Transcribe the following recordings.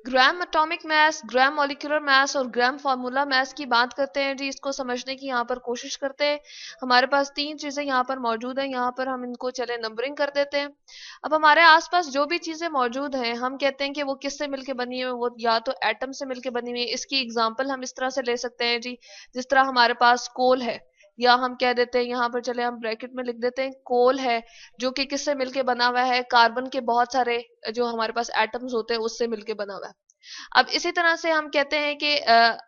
Gram atomic mass, gram molecular mass और ग्राम formula mass की बात करते हैं जी। इसको समझने की यहाँ पर कोशिश करते हैं। हमारे पास तीन चीजें यहाँ पर मौजूद हैं, यहाँ पर हम इनको चले नंबरिंग कर देते हैं। अब हमारे आसपास जो भी चीजें मौजूद हैं, हम कहते हैं कि वो किससे मिलके बनी है, वो या तो एटम से मिलके बनी हुई है। इसकी एग्जांपल हम इस तरह से ले सकते हैं जी, जिस तरह हमारे पास कोल है, या हम कह देते हैं यहाँ पर, चले हम ब्रैकेट में लिख देते हैं कोल है, जो कि किससे मिलके बना हुआ है, कार्बन के बहुत सारे जो हमारे पास एटम्स होते हैं उससे मिलके बना हुआ है। अब इसी तरह से हम कहते हैं कि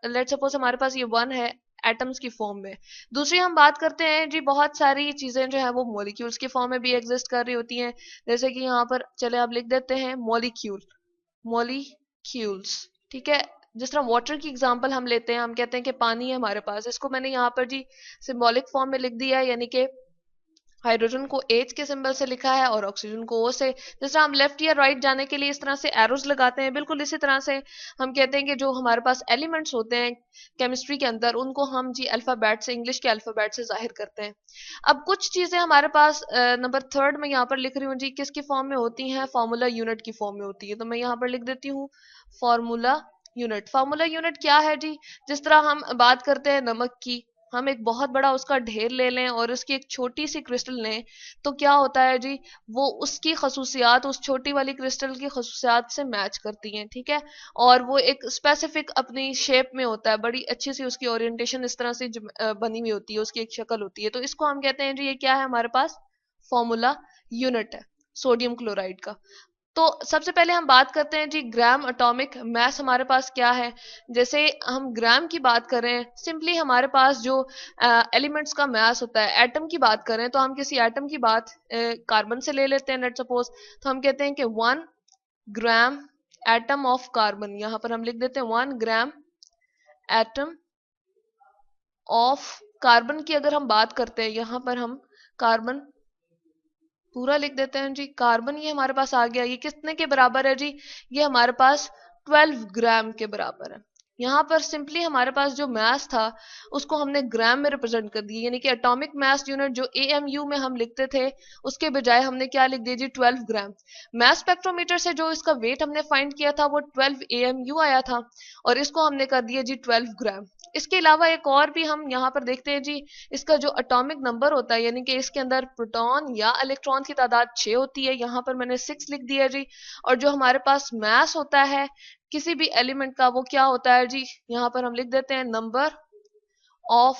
लेट सपोज हमारे पास ये वन है एटम्स की फॉर्म में। दूसरी हम बात करते हैं जी, बहुत सारी चीजें जो है वो मॉलिक्यूल्स की फॉर्म में भी एग्जिस्ट कर रही होती हैं। जैसे कि यहाँ पर चले आप लिख देते हैं मॉलिक्यूल, मॉलिक्यूल्स, ठीक है। जिस तरह वाटर की एग्जांपल हम लेते हैं, हम कहते हैं कि पानी है हमारे पास, इसको मैंने यहाँ पर जी सिंबॉलिक फॉर्म में लिख दिया है, यानी कि हाइड्रोजन को H के सिंबल से लिखा है और ऑक्सीजन को O से। जिस तरह हम लेफ्ट या राइट जाने के लिए इस तरह से एरोज लगाते हैं, बिल्कुल इसी तरह से हम कहते हैं कि जो हमारे पास एलिमेंट्स होते हैं केमिस्ट्री के अंदर, उनको हम जी अल्फाबेट से, इंग्लिश के अल्फाबेट से जाहिर करते हैं। अब कुछ चीजें हमारे पास नंबर थर्ड में यहाँ पर लिख रही हूँ जी, किसकी फॉर्म में होती हैं, फार्मूला यूनिट की फॉर्म में होती है। तो मैं यहाँ पर लिख देती हूँ फार्मूला यूनिट। फार्मूला यूनिट क्या है जी, जिस तरह हम बात करते हैं नमक की, हम एक बहुत बड़ा उसका ढेर ले लें और उसकी एक छोटी सी क्रिस्टल लें, तो क्या होता है जी, वो उसकी खसूसियात उस छोटी वाली क्रिस्टल की खसूसियात से मैच करती हैं, ठीक है। और वो एक स्पेसिफिक अपनी शेप में होता है, बड़ी अच्छी सी उसकी ओरिएंटेशन इस तरह से बनी हुई होती है, उसकी एक शक्ल होती है। तो इसको हम कहते हैं जी, ये क्या है हमारे पास, फॉर्मूला यूनिट है सोडियम क्लोराइड का। तो सबसे पहले हम बात करते हैं जी ग्राम एटॉमिक मास हमारे पास क्या है। जैसे हम ग्राम की बात करें, सिंपली हमारे पास जो एलिमेंट्स का मास होता है, एटम की बात करें, तो हम किसी एटम की बात कार्बन से ले लेते हैं लेट सपोज। तो हम कहते हैं कि 1 ग्राम एटम ऑफ कार्बन, यहाँ पर हम लिख देते हैं 1 ग्राम एटम ऑफ कार्बन की अगर हम बात करते हैं, यहाँ पर हम कार्बन पूरा लिख देते हैं जी। कार्बन ये हमारे पास आ गया, ये कितने के बराबर है जी, ये हमारे पास 12 ग्राम के बराबर है। यहाँ पर सिंपली हमारे पास जो मास था उसको हमने ग्राम में रिप्रेजेंट कर दिया, यानी कि एटॉमिक मास यूनिट जो एएमयू में हम लिखते थे, उसके बजाय हमने क्या लिख दिया जी, 12 ग्राम। मास स्पेक्ट्रोमीटर से जो इसका वेट हमने फाइंड किया था वो 12 AMU आया था, और इसको हमने कर दिया जी 12 ग्राम। इसके अलावा एक और भी हम यहाँ पर देखते हैं जी, इसका जो एटॉमिक नंबर होता है, यानी कि इसके अंदर प्रोटॉन या इलेक्ट्रॉन की तादाद 6 होती है, यहाँ पर मैंने 6 लिख दिया जी। और जो हमारे पास मास होता है किसी भी एलिमेंट का, वो क्या होता है जी, यहाँ पर हम लिख देते हैं नंबर ऑफ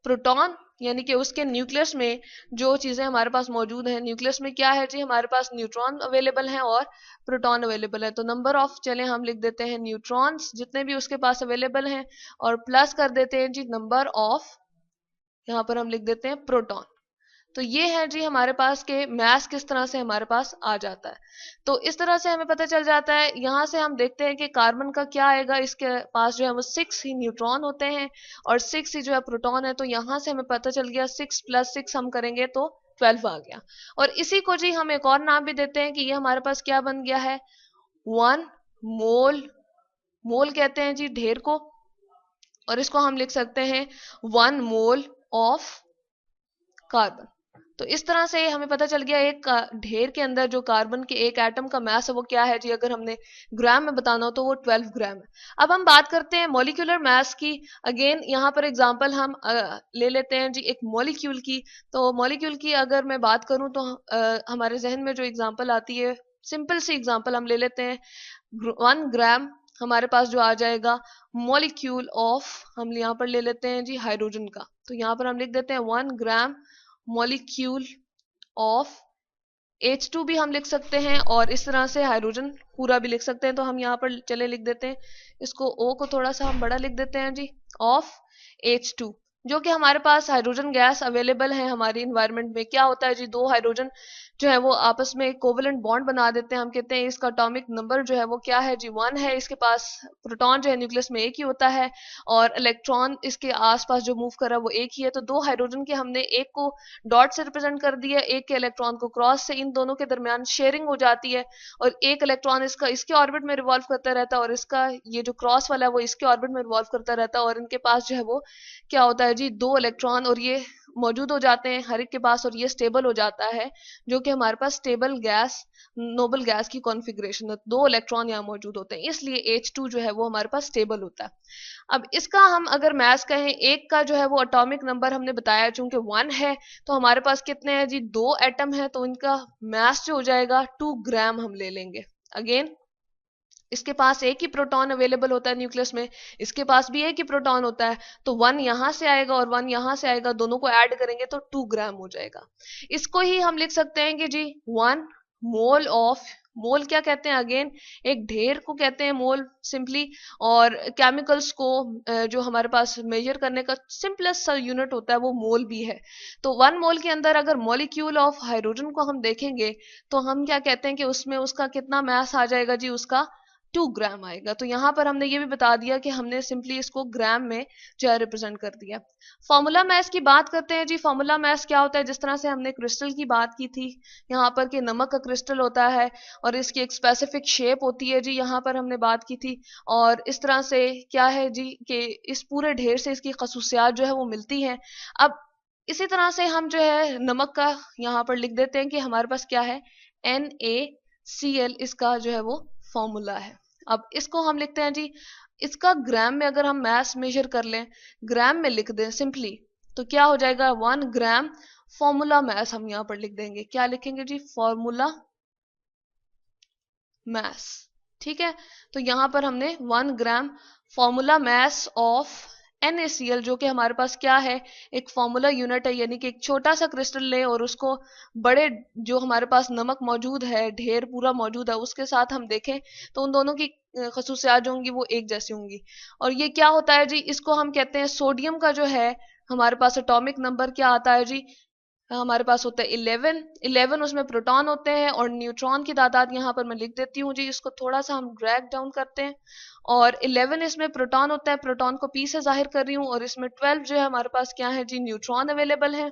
प्रोटॉन, यानी कि उसके न्यूक्लियस में जो चीजें हमारे पास मौजूद हैं, न्यूक्लियस में क्या है जी, हमारे पास न्यूट्रॉन अवेलेबल हैं और प्रोटॉन अवेलेबल है। तो नंबर ऑफ, चले हम लिख देते हैं न्यूट्रॉन्स जितने भी उसके पास अवेलेबल हैं, और प्लस कर देते हैं जी नंबर ऑफ, यहाँ पर हम लिख देते हैं प्रोटॉन। तो ये है जी हमारे पास के मैथ्स किस तरह से हमारे पास आ जाता है। तो इस तरह से हमें पता चल जाता है। यहाँ से हम देखते हैं कि कार्बन का क्या आएगा, इसके पास जो है वो 6 ही न्यूट्रॉन होते हैं और 6 ही जो है प्रोटॉन है। तो यहाँ से हमें पता चल गया 6 + 6 हम करेंगे तो 12 आ गया। और इसी को जी हम एक और नाम भी देते हैं कि ये हमारे पास क्या बन गया है, 1 मोल। मोल कहते हैं जी ढेर को, और इसको हम लिख सकते हैं 1 मोल ऑफ कार्बन। तो इस तरह से हमें पता चल गया एक ढेर के अंदर जो कार्बन के एक एटम का मास है वो क्या है जी, अगर हमने ग्राम में बताना हो तो वो 12 ग्राम है। अब हम बात करते हैं मॉलिक्यूलर मास की। अगेन यहाँ पर एग्जांपल हम ले लेते हैं जी एक मॉलिक्यूल की। तो मॉलिक्यूल की अगर मैं बात करूं तो हमारे जहन में जो एग्जांपल आती है, सिंपल सी एग्जांपल हम ले लेते हैं 1 ग्राम हमारे पास जो आ जाएगा मॉलिक्यूल ऑफ, हम यहाँ पर ले लेते हैं जी हाइड्रोजन का। तो यहाँ पर हम लिख देते हैं 1 ग्राम मॉलिक्यूल ऑफ H2 भी हम लिख सकते हैं, और इस तरह से हाइड्रोजन पूरा भी लिख सकते हैं। तो हम यहाँ पर चले लिख देते हैं, इसको O को थोड़ा सा हम बड़ा लिख देते हैं जी, ऑफ H2, जो कि हमारे पास हाइड्रोजन गैस अवेलेबल है हमारी इन्वायरमेंट में। क्या होता है जी, दो हाइड्रोजन जो है वो आपस में कोवेलेंट बॉन्ड बना देते हैं। हम कहते हैं इसका एटॉमिक नंबर जो है वो क्या है जी, 1 है। इसके पास प्रोटॉन जो है न्यूक्लियस में एक ही होता है, और इलेक्ट्रॉन इसके आसपास जो मूव कर रहा है वो एक ही है। तो दो हाइड्रोजन के हमने एक को डॉट से रिप्रेजेंट कर दिया, एक के इलेक्ट्रॉन को क्रॉस से, इन दोनों के दरमियान शेयरिंग हो जाती है, और एक इलेक्ट्रॉन इसका इसके ऑर्बिट में रिवॉल्व करता रहता है, और इसका ये जो क्रॉस वाला है वो इसके ऑर्बिट में रिवॉल्व करता रहता है, और इनके पास जो है वो क्या होता है जी, दो इलेक्ट्रॉन, और ये मौजूद हो जाते हैं हर एक के पास, और ये स्टेबल हो जाता है, जो कि हमारे पास स्टेबल गैस, नोबल गैस की कॉन्फ़िगरेशन है। 2 इलेक्ट्रॉन यहाँ मौजूद होते हैं, इसलिए H2 जो है वो हमारे पास स्टेबल होता है। अब इसका हम अगर मास कहें, एक का जो है वो एटॉमिक नंबर हमने बताया चूंकि 1 है, तो हमारे पास कितने हैं जी, 2 एटम है, तो इनका मास जो हो जाएगा 2 ग्राम हम ले लेंगे। अगेन इसके पास एक ही प्रोटॉन अवेलेबल होता है न्यूक्लियस में, इसके पास भी एक ही प्रोटॉन होता है, तो 1 यहां से आएगा और 1 यहां से आएगा, दोनों को ऐड करेंगे तो 2 ग्राम हो जाएगा। इसको ही हम लिख सकते हैं कि जी 1 मोल ऑफ, मोल क्या कहते हैं, अगेन एक ढेर को कहते हैं मोल सिंपली, और केमिकल्स को जो हमारे पास मेजर करने का सिंपलेस्ट सा यूनिट होता है वो मोल भी है। तो 1 मोल के अंदर अगर मॉलिक्यूल ऑफ हाइड्रोजन को हम देखेंगे तो हम क्या कहते हैं कि उसमें उसका कितना मास आ जाएगा जी, उसका 2 ग्राम आएगा। तो यहां पर हमने ये भी बता दिया कि हमने सिंपली इसको ग्राम में जो है रिप्रेजेंट कर दिया। फॉर्मूला मैस की बात करते हैं जी। फॉर्मूला मैस क्या होता है, जिस तरह से हमने क्रिस्टल की बात की थी यहाँ पर कि नमक का क्रिस्टल होता है और इसकी एक स्पेसिफिक शेप होती है जी, यहाँ पर हमने बात की थी, और इस तरह से क्या है जी कि इस पूरे ढेर से इसकी खसूसियात जो है वो मिलती हैं। अब इसी तरह से हम जो है नमक का यहाँ पर लिख देते हैं कि हमारे पास क्या है, NaCl, इसका जो है वो फॉर्मूला है। अब इसको हम लिखते हैं जी, इसका ग्राम में अगर हम मास मेजर कर लें, ग्राम में लिख दें सिंपली, तो क्या हो जाएगा, 1 ग्राम फॉर्मूला मास हम यहां पर लिख देंगे। क्या लिखेंगे जी, फॉर्मूला मास। ठीक है, तो यहां पर हमने 1 gram formula mass of NaCl, जो कि हमारे पास क्या है, एक फॉर्मूला यूनिट है, यानी कि एक छोटा सा क्रिस्टल लें और उसको बड़े जो हमारे पास नमक मौजूद है, ढेर पूरा मौजूद है, उसके साथ हम देखें तो उन दोनों की खसूसियात जो होंगी वो एक जैसी होंगी। और ये क्या होता है जी, इसको हम कहते हैं सोडियम का जो है हमारे पास एटॉमिक नंबर क्या आता है जी, हमारे पास होता है 11, उसमें प्रोटॉन होते हैं, और न्यूट्रॉन की तादाद यहाँ पर मैं लिख देती हूँ जी, इसको थोड़ा सा हम ड्रैग डाउन करते हैं, और 11 इसमें प्रोटॉन होता है, प्रोटॉन को P से जाहिर कर रही हूँ, और इसमें 12 जो है हमारे पास क्या है जी, न्यूट्रॉन अवेलेबल है।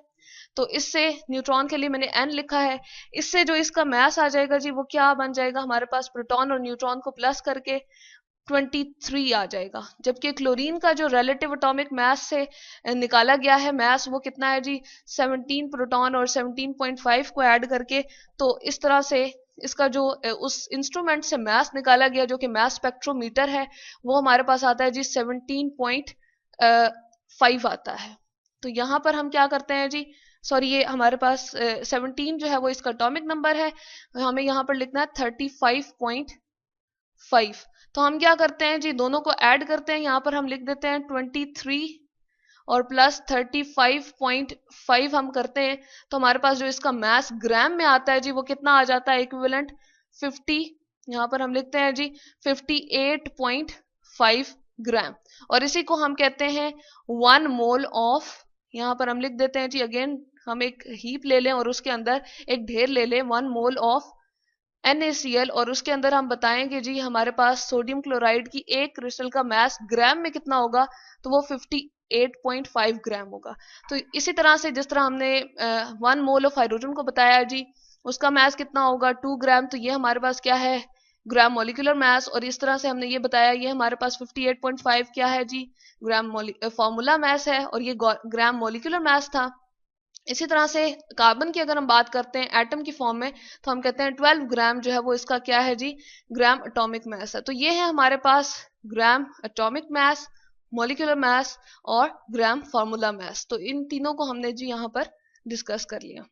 तो इससे न्यूट्रॉन के लिए मैंने N लिखा है, इससे जो इसका मास आ जाएगा जी वो क्या बन जाएगा, हमारे पास प्रोटॉन और न्यूट्रॉन को प्लस करके 23 आ जाएगा। जबकि क्लोरीन का जो रिलेटिव एटॉमिक मास से निकाला गया है मास, वो कितना है जी, 17 प्रोटॉन और 17.5 को ऐड करके, तो इस तरह से इसका जो उस इंस्ट्रूमेंट से मास निकाला गया जो कि मास स्पेक्ट्रोमीटर है, वो हमारे पास आता है जी 17.5 आता है। तो यहाँ पर हम क्या करते हैं जी, सॉरी ये हमारे पास 17 जो है वो इसका एटॉमिक नंबर है, हमें यहाँ पर लिखना है 35.5। तो हम क्या करते हैं जी, दोनों को ऐड करते हैं, यहाँ पर हम लिख देते हैं 23 और प्लस 35.5 हम करते हैं, तो हमारे पास जो इसका मास ग्राम में आता है जी वो कितना आ जाता है, इक्विवेलेंट 50, यहाँ पर हम लिखते हैं जी 58.5 ग्राम। और इसी को हम कहते हैं 1 मोल ऑफ, यहाँ पर हम लिख देते हैं जी, अगेन हम एक हीप ले लें और उसके अंदर एक ढेर ले लें, 1 मोल ऑफ NaCl, और उसके अंदर हम बताएंगे जी हमारे पास सोडियम क्लोराइड की एक क्रिस्टल का मास ग्राम में कितना होगा, तो वो 58.5 ग्राम होगा। तो इसी तरह से जिस तरह हमने 1 मोल ऑफ हाइड्रोजन को बताया जी, उसका मास कितना होगा 2 ग्राम, तो ये हमारे पास क्या है, ग्राम मॉलिक्यूलर मास, और इस तरह से हमने ये बताया ये हमारे पास 58.5 क्या है जी, ग्राम फॉर्मूला मास है, और ये ग्राम मॉलिक्यूलर मास था। इसी तरह से कार्बन की अगर हम बात करते हैं एटम की फॉर्म में, तो हम कहते हैं 12 ग्राम जो है वो इसका क्या है जी, ग्राम एटॉमिक मास है। तो ये है हमारे पास gram atomic mass, molecular mass और ग्राम फॉर्मूला मास। तो इन तीनों को हमने जी यहाँ पर डिस्कस कर लिया।